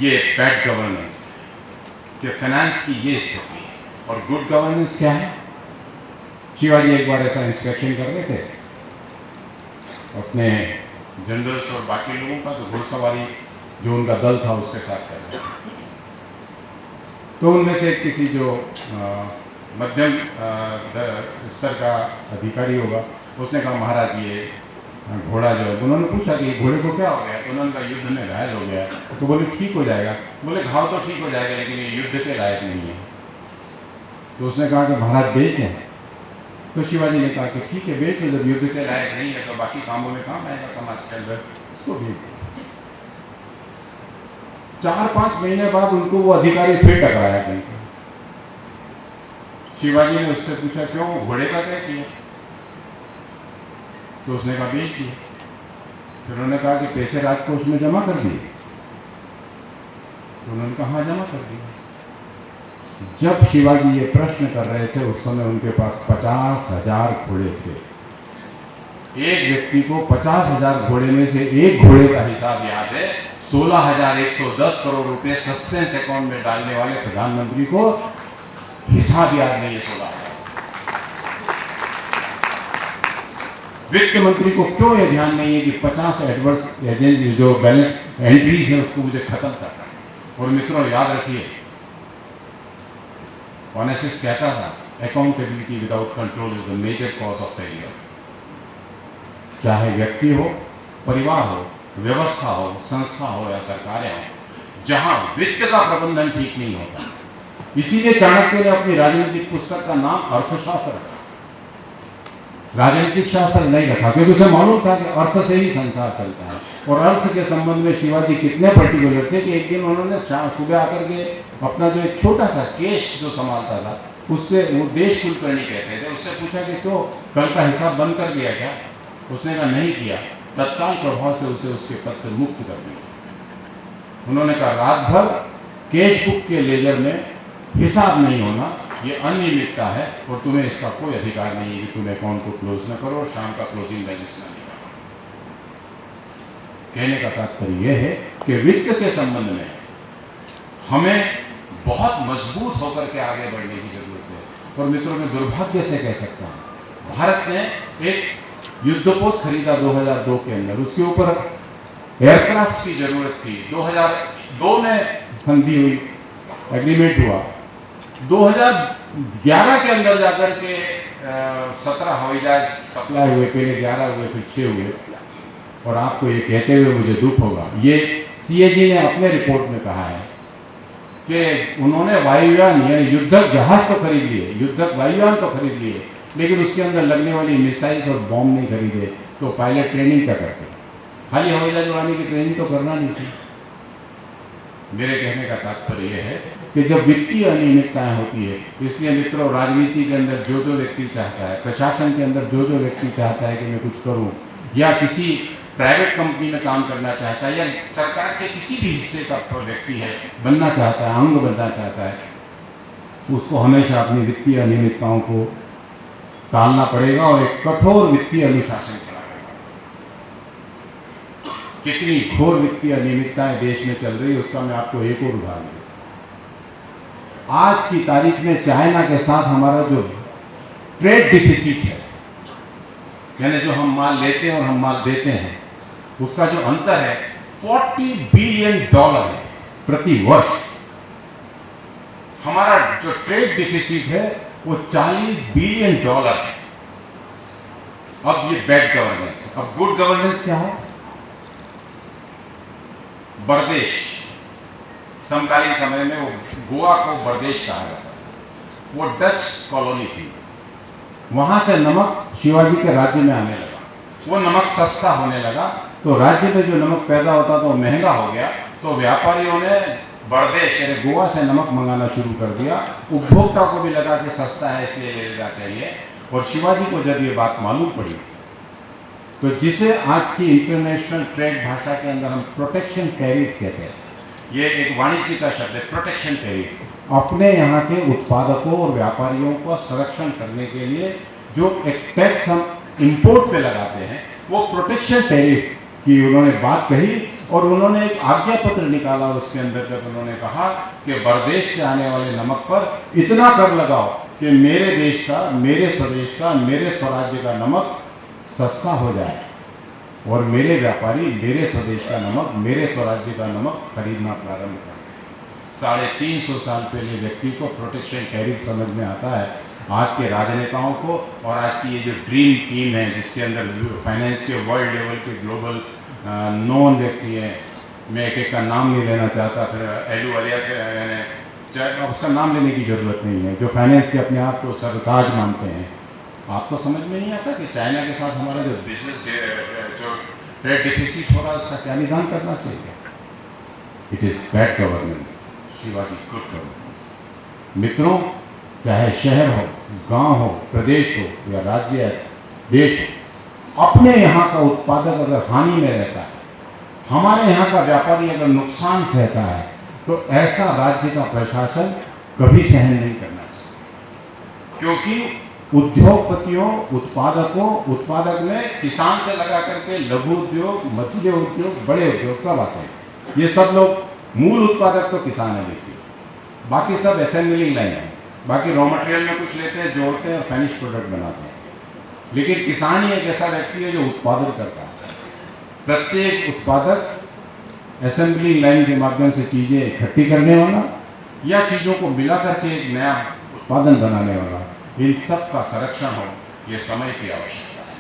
ये bad governance कि finance की ये स्थिति। और गुड गवर्नेंस क्या है? शिवाजी एक बार ऐसा इंस्पेक्शन कर रहे थे अपने जनरल्स और बाकी लोगों का, तो घुड़सवारी जो उनका दल था उसके साथ कर रहे थे। तो उनमें से किसी जो मध्यम स्तर का अधिकारी होगा, उसने कहा महाराज ये घोड़ा जो है, उन्होंने पूछा कि घोड़े को क्या हो गया? तो उन्होंने कहा युद्ध में घायल हो गया। तो बोले ठीक हो जाएगा। बोले घाव तो ठीक हो जाएगा लेकिन ये युद्ध के लायक नहीं है। तो उसने कहा कि महाराज बेच दें। तो शिवाजी ने कहा कि ठीक है बेच दो, जब युद्ध के लायक नहीं है तो बाकी कामों में काम आएगा समाज के अंदर, उसको बेच दो। 4-5 महीने बाद उनको वो अधिकारी फिर टकराया कहीं। शिवाजी ने उससे पूछा क्यों, घोड़े का क्या किया? तो उसने कहा बेच दिया। फिर उन्होंने कहा कि पैसे राजकोष में जमा कर दिए? तो उन्होंने कहा हाँ जमा कर दिया। जब शिवाजी ये प्रश्न कर रहे थे उस समय उनके पास 50,000 घोड़े थे। एक व्यक्ति को 50,000 घोड़े में से एक घोड़े का हिसाब याद है। 16,110 करोड़ रुपए सस्पेंस अकाउंट में डालने वाले प्रधानमंत्री को हिसाब याद नहीं है 16,000। वित्त मंत्री को क्यों यह ध्यान नहीं है कि 50 एडवर्स एजेंसी जो बैलेंस एंट्रीज है उसको मुझे खत्म करना है। और मित्रों याद रखिए, ऑनेसिस कहता था accountability without control is the major cause of failure. चाहे व्यक्ति हो, परिवार हो, व्यवस्था हो, संस्था हो या सरकारें हो, जहां वित्त का प्रबंधन ठीक नहीं होता। इसीलिए चाणक्य ने अपनी राजनीतिक पुस्तक का नाम अर्थशास्त्र रखा, राजनीतिक शास्त्र नहीं रखा, क्योंकि उसे मालूम था कि अर्थ से ही संसार चलता है। और अर्थ के संबंध में शिवाजी कितने पर्टिकुलर थे कि एक दिन उन्होंने सुबह आकर के अपना जो एक छोटा सा केश जो संभालता था उससे, वो देश कुलकर्णी कहते थे, उससे पूछा कि तो कल का हिसाब बंद कर दिया क्या? उसने कहा नहीं किया। तत्काल प्रभाव से उसे उसके पद से मुक्त कर दिया। उन्होंने कहा रात भर कैश बुक के लेजर में हिसाब नहीं होना, ये अनियमितता है और तुम्हें इसका कोई अधिकार नहीं है कि तुम अकाउंट को क्लोज न करो और शाम का क्लोजिंग बैलेंस न निकालो। कहने का तात्पर्य यह है कि वित्त के संबंध में हमें बहुत मजबूत होकर के आगे बढ़ने की जरूरत है। और मित्रों, मैं दुर्भाग्य से कह सकता हूं, भारत ने एक युद्धपोत खरीदा 2002 के अंदर, उसके ऊपर एयरक्राफ्ट की जरूरत थी। 2002 में संधि हुई, एग्रीमेंट हुआ। 2011 के अंदर जाकर के 17 हवाई जहाज सप्लाई हुए, पहले 11 हुए फिर 6 हुए। और आपको ये कहते हुए मुझे दुख होगा, ये सीएजी ने अपने रिपोर्ट में कहा है कि उन्होंने वायुयान यानी युद्धक जहाज तो खरीद लिए, युद्धक वायुयान तो खरीद लिए, लेकिन उसके अंदर लगने वाली मिसाइल्स और बॉम्ब नहीं खरीदे। तो पायलट ट्रेनिंग क्या करते? खाली हवाई जहाज उड़ाने की ट्रेनिंग तो करना नहीं थी। मेरे कहने का तात्पर्य यह है कि जब वित्तीय अनियमितताएं होती है, इसलिए मित्रों राजनीति के अंदर जो जो व्यक्ति चाहता है, प्रशासन के अंदर जो जो व्यक्ति चाहता है कि मैं कुछ करूं, या किसी प्राइवेट कंपनी में काम करना चाहता है, या सरकार के किसी भी हिस्से का व्यक्ति है बनना चाहता है, अंग बनना चाहता है, उसको हमेशा अपनी वित्तीय अनियमितताओं को टालना पड़ेगा और एक कठोर वित्तीय अनुशासन खड़ा करना। कितनी घोर वित्तीय अनियमितताएं देश में चल रही है उसका मैं आपको एक और उदाहरण दूं। आज की तारीख में चाइना के साथ हमारा जो ट्रेड डिफिसिट है, यानी जो हम माल लेते हैं और हम माल देते हैं, उसका जो अंतर है $40 बिलियन है प्रति वर्ष। हमारा जो ट्रेड डिफिसिट है वो $40 बिलियन है। अब ये बैड गवर्नेंस। अब गुड गवर्नेंस क्या है? बरदेश, समकालीन समय में वो गोवा को बरदेश कहा जाता है, वो डच कॉलोनी थी। वहां से नमक शिवाजी के राज्य में आने लगा, वो नमक सस्ता होने लगा, तो राज्य में जो नमक पैदा होता था वो महंगा हो गया। तो व्यापारियों ने बरदेश यानी गोवा से नमक मंगाना शुरू कर दिया। उपभोक्ता को भी लगा कि सस्ता है इसलिए ले लेना चाहिए। और शिवाजी को जब ये बात मालूम पड़ी, तो जिसे आज की इंटरनेशनल ट्रेड भाषा के अंदर हम प्रोटेक्शन टैरिफ कहते हैं, ये एक वाणिज्य का शब्द है प्रोटेक्शन टैरिफ। अपने यहाँ के उत्पादकों और व्यापारियों का संरक्षण करने के लिए जो एक टैक्स हम इंपोर्ट पे लगाते हैं, वो प्रोटेक्शन टैरिफ की उन्होंने बात कही और उन्होंने एक आज्ञा पत्र निकाला। उसके अंदर जब उन्होंने कहा कि परदेश से आने वाले नमक पर इतना कर लगाओ कि मेरे देश का, मेरे स्वदेश का, मेरे स्वराज्य का नमक सस्ता हो जाए और मेरे व्यापारी मेरे स्वदेश का नमक, मेरे स्वराज्य का नमक खरीदना प्रारंभ करें। 350 साल पहले व्यक्ति को प्रोटेक्शन टैरिफ समझ में आता है। आज के राजनेताओं को और आज की ये जो ड्रीम टीम है जिसके अंदर फाइनेंस के वर्ल्ड लेवल के ग्लोबल नॉन व्यक्ति हैं, मैं एक का नाम नहीं लेना चाहता, फिर एलू अलिया से उसका नाम लेने की ज़रूरत नहीं है, जो फाइनेंस के अपने आप को सरताज मानते हैं। आपको समझ में नहीं आता कि चाइना के साथ हमारा जो बिजनेस जो ट्रेड डिफिसिट हो रहा है उसका क्या निदान करना चाहिए। It is bad governance, Shivaji good governance. मित्रों, चाहे शहर हो, गांव हो, प्रदेश हो या राज्य देश हो, अपने यहाँ का उत्पादक अगर हानि में रहता है, हमारे यहाँ का व्यापारी अगर नुकसान सहता है, तो ऐसा राज्य का प्रशासन कभी सहन नहीं करना चाहिए। क्योंकि उद्योगपतियों, उत्पादक में किसान से लगा करके लघु उद्योग, मझले उद्योग, बड़े उद्योग सब आते हैं। ये सब लोग मूल उत्पादक तो किसान है, लेकिन बाकी सब असेंबलिंग लाइन है। बाकी रॉ मटेरियल में कुछ लेते हैं, जोड़ते हैं और फिनिश प्रोडक्ट बनाते हैं। लेकिन किसान ही एक ऐसा व्यक्ति है जो उत्पादन करता है। प्रत्येक उत्पादक असेंबलिंग लाइन के माध्यम से चीज़ें इकट्ठी करने वाला या चीज़ों को मिला करके एक नया उत्पादन बनाने वाला, इन सब का संरक्षण हो, ये समय की आवश्यकता है।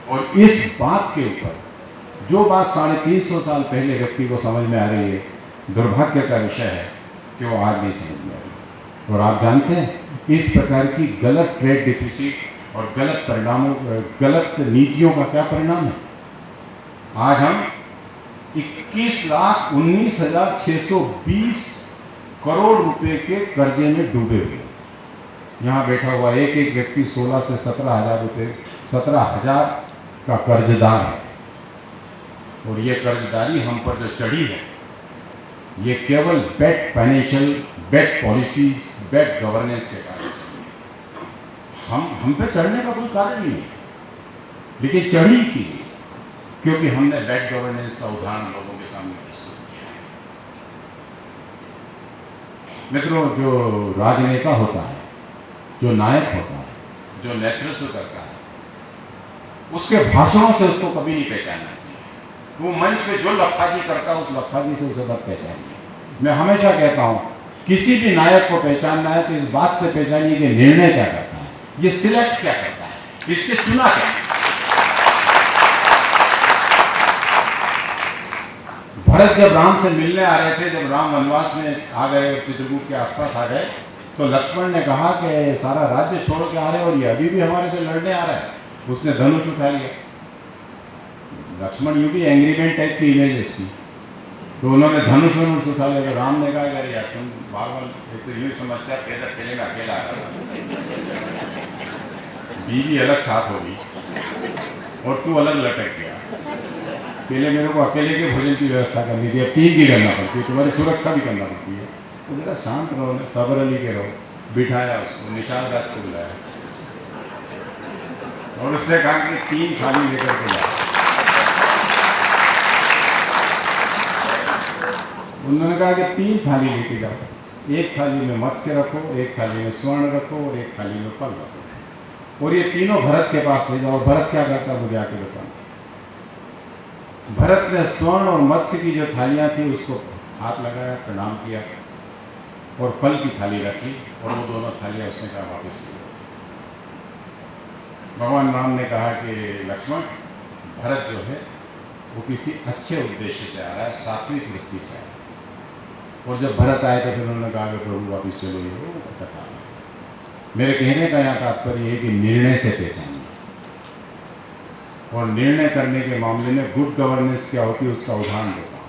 और इस बात के ऊपर जो बात 350 साल पहले व्यक्ति को समझ में आ रही है, दुर्भाग्य का विषय है कि वो आज नहीं समझ में आ रही। और आप जानते हैं इस प्रकार की गलत ट्रेड डिफिसिट और गलत परिणामों, गलत नीतियों का क्या परिणाम है। आज हम 21,19,620 करोड़ रुपए के कर्जे में डूबे हुए। यहाँ बैठा हुआ एक एक व्यक्ति 16 से 17,000 रुपये, 17,000 का कर्जदार है। और ये कर्जदारी हम पर जो चढ़ी है, ये केवल bad financial, bad policies, bad governance के कारण। हम पे चढ़ने का कोई कारण नहीं है, लेकिन चढ़ी इसीलिए क्योंकि हमने बैड गवर्नेंस का उदाहरण लोगों के सामने प्रस्तुत किया है। मित्रों, जो राजनेता होता है, जो नायक होता है, जो नेतृत्व करता है, उसके भाषणों से उसको कभी नहीं पहचानना चाहिए। वो मंच पे जो लफाजी करता है, उस लफाजी से उसे मत पहचानिए। मैं हमेशा कहता हूँ, किसी भी नायक को पहचानना है तो इस बात से पहचानिए कि निर्णय क्या करता है, ये सिलेक्ट क्या करता है, इसके चुना क्या है। भरत जब राम से मिलने आ रहे थे, जब राम वनवास में आ गए, चित्रकूट के आसपास आ गए, तो लक्ष्मण ने कहा कि सारा राज्य छोड़ के आ रहे हैं और ये अभी भी हमारे से लड़ने आ रहा है। उसने धनुष उठा लिया। लक्ष्मण यूं भी एंग्रीमेंट टाइप की इमेज थी, तो उन्होंने धनुष उठा लिया। तो राम ने कहा यार, यार तुम बार बार, एक तो यूँ समस्या पैदा अकेले में अकेला आ रहा था, बीवी अलग साथ होगी और तू अलग लटक गया। पहले मेरे को अकेले के भोजन की व्यवस्था करनी थी, अब 3 की करना पड़ती है, तुम्हारी सुरक्षा भी करना पड़ती है। तो जरा शांत रहो, सब्र अली के रहो। बिठाया उसको, निशान राज को बुलाया और उससे कहा कि 3 थाली लेकर के जाओ। उन्होंने कहा कि 3 थाली लेके जाओ, एक थाली में मत्स्य रखो, एक थाली में स्वर्ण रखो और एक थाली में फल रखो, और ये तीनों भरत के पास ले जाओ। भरत क्या करता, मुझे आके बताओ। भरत ने स्वर्ण और मत्स्य की जो थालियां थी उसको हाथ लगाया, प्रणाम किया और फल की थाली रखी और वो दोनों थालियां उसने कहा वापस ले। भगवान राम ने कहा कि लक्ष्मण, भरत जो है वो किसी अच्छे उद्देश्य से आ रहा है, सात्विक वृत्ति से आ रहा है। और जब भरत आए तो फिर उन्होंने कहा कि प्रभु वापस चलो, ये वो कथा। मेरे कहने का यहाँ तात्पर्य है कि निर्णय से पहचानिए, और निर्णय करने के मामले में गुड गवर्नेंस क्या होती है उसका उदाहरण देता हूँ।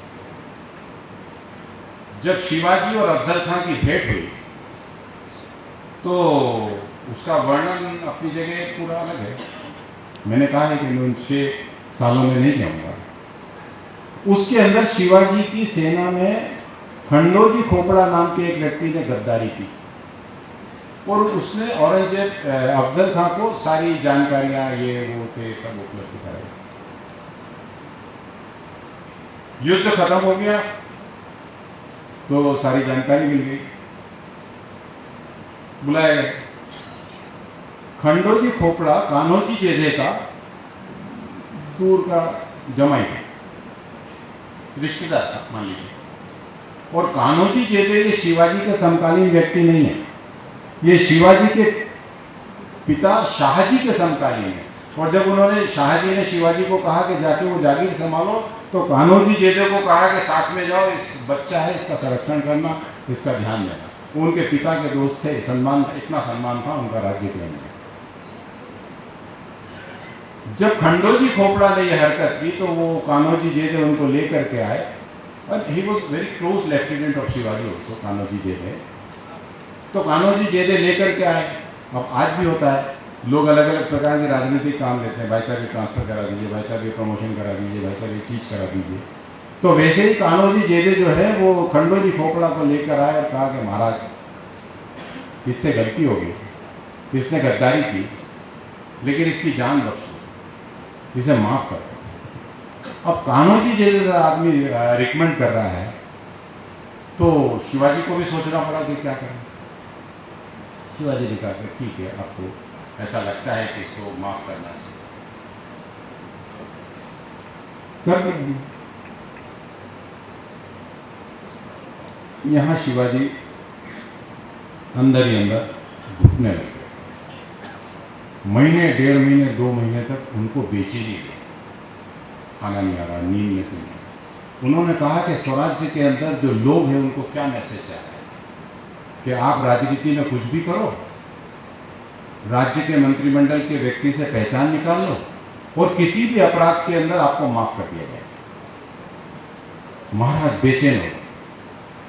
जब शिवाजी और अफजल खां की भेंट हुई तो उसका वर्णन अपनी जगह पूरा अलग है। मैंने कहा है कि मैं उन 6 सालों में नहीं जाऊंगा। उसके अंदर शिवाजी की सेना में खंडोजी खोपड़ा नाम के एक व्यक्ति ने गद्दारी की और उसने औरंगजेब अफजल खां को सारी जानकारियां ये वो थे सब उपलब्ध कराई। युद्ध खत्म हो गया तो सारी जानकारी मिल गई, बुलाया गया। खंडोजी खोपड़ा कान्होजी जेधे का दूर का जमाई था, रिश्तेदार था मान लीजिए। और कान्होजी जेधे ये शिवाजी के समकालीन व्यक्ति नहीं है, ये शिवाजी के पिता शाहजी के समकालीन है। और जब उन्होंने शाहजी ने शिवाजी को कहा कि जाके वो जागीर संभालो, तो कान्होजी जेधे को कहा कि साथ में जाओ, इस बच्चा है, इसका संरक्षण करना, इसका ध्यान देना। वो उनके पिता के दोस्त थे, सम्मान, इतना सम्मान था उनका राज्य के अंदर। जब खंडोजी खोपड़ा ने यह हरकत की तो वो कान्होजी जेधे उनको लेकर के आए, और he was very close lieutenant of Shivaji also, Kanhoji Jedhe. तो कान्होजी जेधे लेकर के आए। अब आज भी होता है, लोग अलग अलग प्रकार के राजनीतिक काम लेते हैं, भाई साहब ये ट्रांसफर करा दीजिए, भाई साहब ये प्रमोशन करा दीजिए, भाई साहब ये चीज़ करा दीजिए। तो वैसे ही कान्होजी जेधे जो है वो खंडोजी खोपड़ा को लेकर आए और कहा कि महाराज इससे गलती हो गई, इसने गद्दारी की, लेकिन इसकी जान बख्शो, इसे माफ़ कर दो। अब कान्होजी जेधे आदमी रिकमेंड कर रहा है तो शिवाजी को भी सोचना पड़ा कि क्या करें। शिवाजी ने कहा कि ठीक है, आपको ऐसा लगता है कि इसको माफ़ करना चाहिए, कर देंगे। यहाँ शिवाजी अंदर ही अंदर घुटने लगे। महीने, 1.5 महीने, 2 महीने तक उनको बेचैनी रही, खाना नहीं आ रहा, नींद में नहीं। उन्होंने कहा कि स्वराज्य के अंदर जो लोग हैं उनको क्या मैसेज चाहते हैं कि आप राजनीति में कुछ भी करो, राज्य के मंत्रिमंडल के व्यक्ति से पहचान निकाल लो, और किसी भी अपराध के अंदर आपको माफ कर दिया जाए। महाराज बेचैन हो,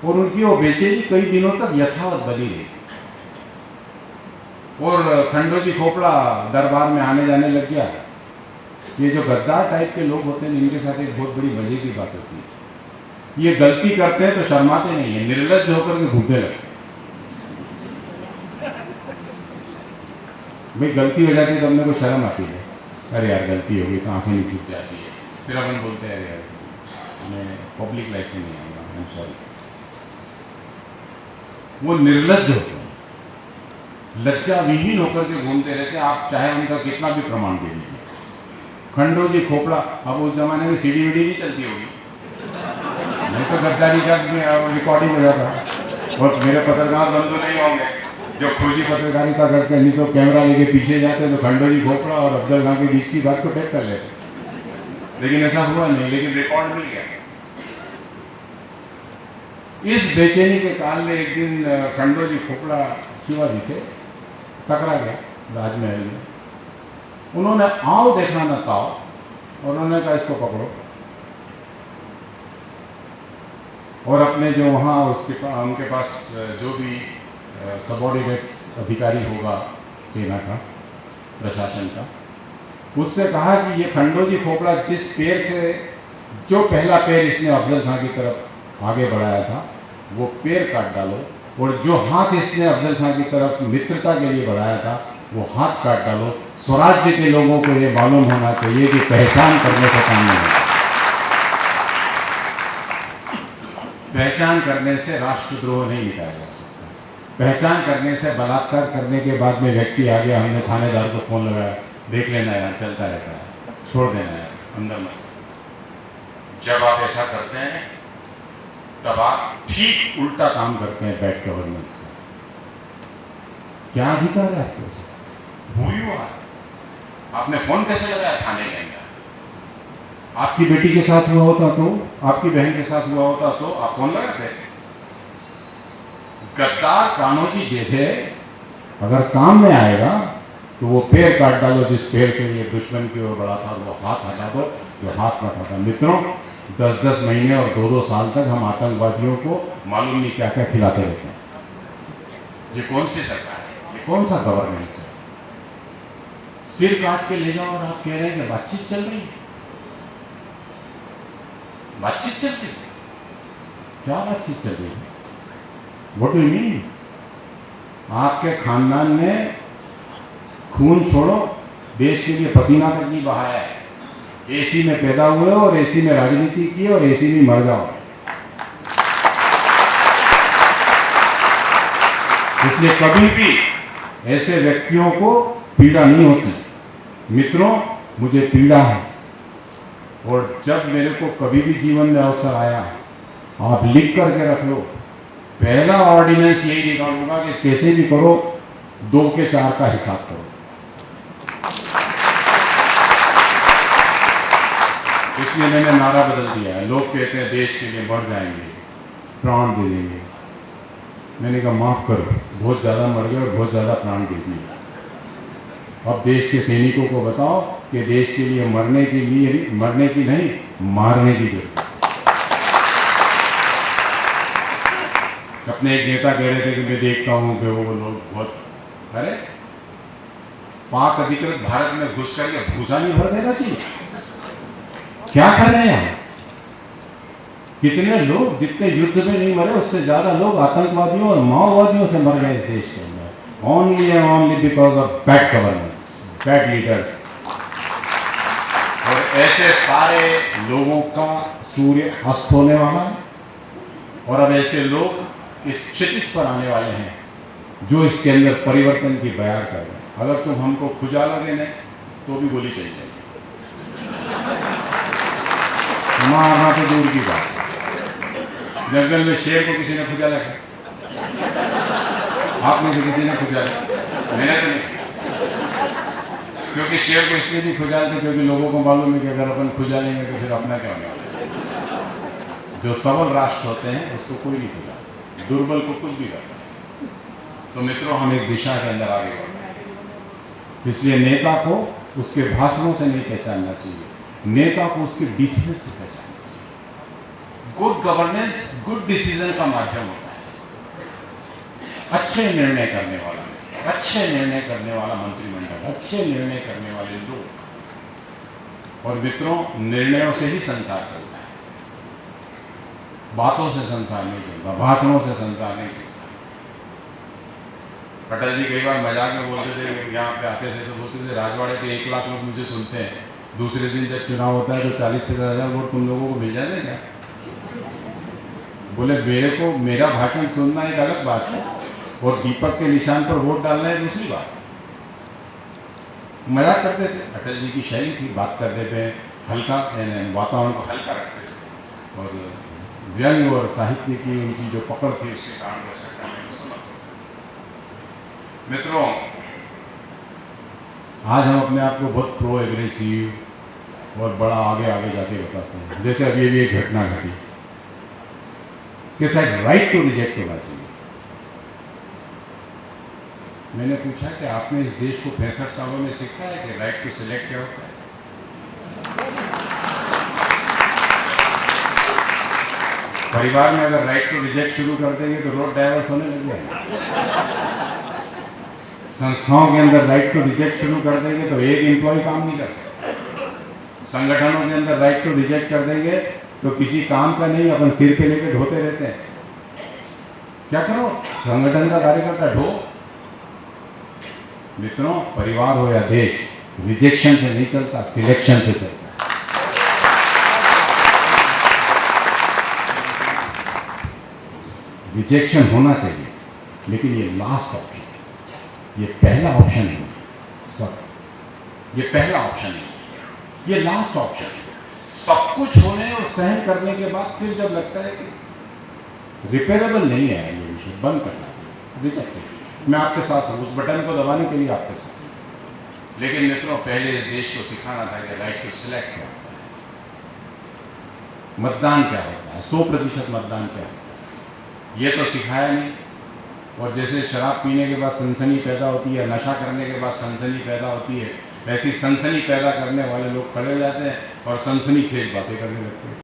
और उनकी वो बेचैनी कई दिनों तक यथावत बनी रही। और खंडोजी खोपड़ा दरबार में आने जाने लग गया। ये जो गद्दार टाइप के लोग होते हैं, इनके साथ एक बहुत बड़ी मजे की बात होती है, ये गलती करते हैं तो शर्माते नहीं है, निर्लज्ज होकर के घूमने लगते। भाई गलती हो जाती है तो अपने को शर्म आती है, अरे यार गलती हो गई, तो आंखें नहीं छूट जाती है, फिर अपन बोलते हैं अरे यार मैं पब्लिक लाइफ में नहीं आऊँगा, आई एम सॉरी। वो निर्लज्ज होते हैं, लज्जा विहीन होकर के घूमते रहते हैं, आप चाहे उनका कितना भी प्रमाण दे लीजिए। खंडोजी खोपड़ा, अब उस जमाने में सीडी वीडी नहीं चलती होगी, नहीं तो गद्दारी का रिकॉर्डिंग हो जाता, और मेरे पत्रकार बंधु नहीं होंगे जो खोजी पत्रकारिता करते हैं, नहीं तो कैमरा लेके पीछे जाते तो खंडोजी खोपड़ा और अफजल खान के बीच की बात को टेक कर लेते, लेकिन ऐसा हुआ नहीं, लेकिन रिकॉर्ड मिल गया। इस बेचैनी के काल में एक दिन खंडोजी खोपड़ा शिवाजी से टकरा गया राजमहल में। उन्होंने आओ देखना न ताओ, और उन्होंने कहा इसको पकड़ो, और अपने जो वहाँ उनके पास जो भी सबऑर्डिनेट्स अधिकारी होगा सेना का, प्रशासन का, उससे कहा कि ये खंडोजी खोपड़ा जिस पैर से, जो पहला पैर इसने अफजल खान की तरफ आगे बढ़ाया था वो पैर काट डालो, और जो हाथ इसने अफजल खान की तरफ मित्रता के लिए बढ़ाया था वो हाथ काट डालो। स्वराज्य के लोगों को ये मालूम होना चाहिए कि पहचान करने से काम नहीं होता, पहचान करने से राष्ट्रद्रोह नहीं मिटाया जा सकता, पहचान करने से बलात्कार करने के बाद में व्यक्ति आ गया, हमने थानेदार को फोन लगाया, देख लेना यार चलता रहता है, छोड़ देना यार, अंदर मत। जब आप ऐसा करते हैं तब आप ठीक उल्टा काम करते हैं बैड गवर्नेंस से। क्या अधिकार है आपके उसे? हुई हुआ आपने फोन कैसे लगाया थाने के अंदर? आपकी बेटी के साथ हुआ होता तो, आपकी बहन के साथ हुआ होता तो आप फोन लगाते? गद्दार कान्होजी जेधे अगर सामने आएगा तो वो पैर काट डालो जिस पैर से ये दुश्मन की ओर बढ़ा था, वो हाथ हटा दो जो हाथ काटा था। मित्रों, 10-10 महीने और 2-2 साल तक हम आतंकवादियों को मालूम नहीं क्या क्या खिलाते रहते हैं। ये कौन सी सरकार है? ये कौन सा गवर्नेंस है? सिर काट के ले जाओ और आप कह रहे हैं कि बातचीत चल रही है। बातचीत चल रही है? क्या बातचीत चल रही है? What do you mean? आपके खानदान ने खून छोड़ो, देश के लिए पसीना तक नहीं बहाया है, एसी में पैदा हुए हो और एसी में राजनीति की और एसी में मर जाओ। इसलिए कभी भी ऐसे व्यक्तियों को पीड़ा नहीं होती। मित्रों, मुझे पीड़ा है, और जब मेरे को कभी भी जीवन में अवसर आया, आप लिख करके रख लो, पहला ऑर्डिनेंस यही निकालूंगा कि कैसे भी करो 2 के 4 का हिसाब करो। इसलिए मैंने नारा बदल दिया है। लोग कहते हैं देश के लिए मर जाएंगे, प्राण दे देंगे। मैंने कहा माफ करो, बहुत ज़्यादा मर गए और बहुत ज़्यादा प्राण दे दिए। अब देश के सैनिकों को बताओ कि देश के लिए मरने की नहीं, मारने की जरूरत। अपने एक नेता कह रहे थे कि मैं देखता हूं कि वो लोग बहुत, अरे पाक अधिकृत भारत में घुस करके भूसा नहीं भर देना चाहिए। क्या कर रहे हैं? कितने लोग जितने युद्ध में नहीं मरे उससे ज्यादा लोग आतंकवादियों और माओवादियों से मर गए इस देश के अंदर, only because of bad governance, bad leaders. और ऐसे सारे लोगों का सूर्य अस्त होने वाला है, और अब ऐसे लोग इस क्षितिज पर आने वाले हैं जो इसके अंदर परिवर्तन की बयार कर रहे हैं। अगर तुम हमको खुजा लगे नहीं तो भी गोली चली जाएगी, मारना तो दूर की बात। जंगल में शेर को किसी ने खुजा लगा? आप में से किसी ने खुजा लगा? मैंने तो नहीं। क्योंकि शेर को इसलिए नहीं खुजाते क्योंकि लोगों को मालूम है कि अगर अपन खुजा लेंगे तो फिर अपना क्या होगा। जो सबल राष्ट्र होते हैं उसको कोई नहीं खुजाता, दुर्बल को कुछ भी करता है। तो मित्रों, हम एक दिशा के अंदर आगे बढ़ रहे हैं। इसलिए नेता को उसके भाषणों से नहीं पहचानना चाहिए, नेता को उसके डिसीजन से पहचानना चाहिए। गुड गवर्नेंस गुड डिसीजन का माध्यम होता है। अच्छे निर्णय करने वाला, अच्छे निर्णय करने वाला मंत्रिमंडल, अच्छे निर्णय करने वाले लोग। और मित्रों, निर्णयों से ही संसार चलता है, बातों से संसार नहीं चलता, भाषणों से संसार नहीं चलता। पटेल जी कई बार मजाक में बोलते थे, यहाँ पे आते थे तो बोलते थे राजवाड़े के 1 लाख लोग मुझे सुनते हैं, दूसरे दिन जब चुनाव होता है तो 40 से 50,000 वोट तुम लोगों को मिल जाते क्या? बोले मेरे को मेरा भाषण सुनना एक अलग बात है और दीपक के निशान पर वोट डालना है दूसरी बात। मजाक करते थे, अटल जी की शैली थी, बात करते थे हल्का, वातावरण को हल्का रखते थे, और व्यंग और साहित्य की उनकी जो पकड़ थी उसके कारण दर्शक करने में समर्थ होते। मित्रों, आज हम अपने आप को बहुत प्रो एग्रेसिव और बड़ा आगे आगे जाके बताते हैं। जैसे अभी भी एक घटना घटी कि शायद राइट टू रिजेक्ट होना चाहिए। मैंने पूछा कि आपने इस देश को 65 सालों में सीखा है कि राइट टू सिलेक्ट क्या होता है? परिवार में अगर राइट टू रिजेक्ट शुरू कर देंगे तो रोड डाइवर्स होने लग जाएगा। संस्थाओं के अंदर राइट टू रिजेक्ट शुरू कर देंगे तो एक एम्प्लॉय काम नहीं कर सकता। संगठनों के अंदर राइट टू रिजेक्ट कर देंगे तो किसी काम का नहीं, अपन सिर पे लेके ढोते रहते हैं। क्या करो, संगठन का कार्यकर्ता ढो। मित्रों, परिवार हो या देश, रिजेक्शन से नहीं चलता, सिलेक्शन से चलता है। रिजेक्शन होना चाहिए, लेकिन ये लास्ट ऑप्शन, ये पहला ऑप्शन नहीं, सॉरी, ये पहला ऑप्शन नहीं, ये लास्ट ऑप्शन है। सब कुछ होने और सहन करने के बाद फिर जब लगता है कि रिपेयरेबल नहीं है ये विषय, बंद करना चाहिए, रिजेक्ट। मैं आपके साथ हूँ, उस बटन को दबाने के लिए आपके साथ हूँ। लेकिन मित्रों, पहले इस देश को सिखाना था कि राइट टू सिलेक्ट क्या होता है, मतदान क्या होता है, 100% मतदान क्या होता है, ये तो सिखाया नहीं। और जैसे शराब पीने के बाद सनसनी पैदा होती है, नशा करने के बाद सनसनी पैदा होती है, ऐसी सनसनी पैदा करने वाले लोग खड़े हो जाते हैं और सनसनीखेज बातें करने लगते हैं।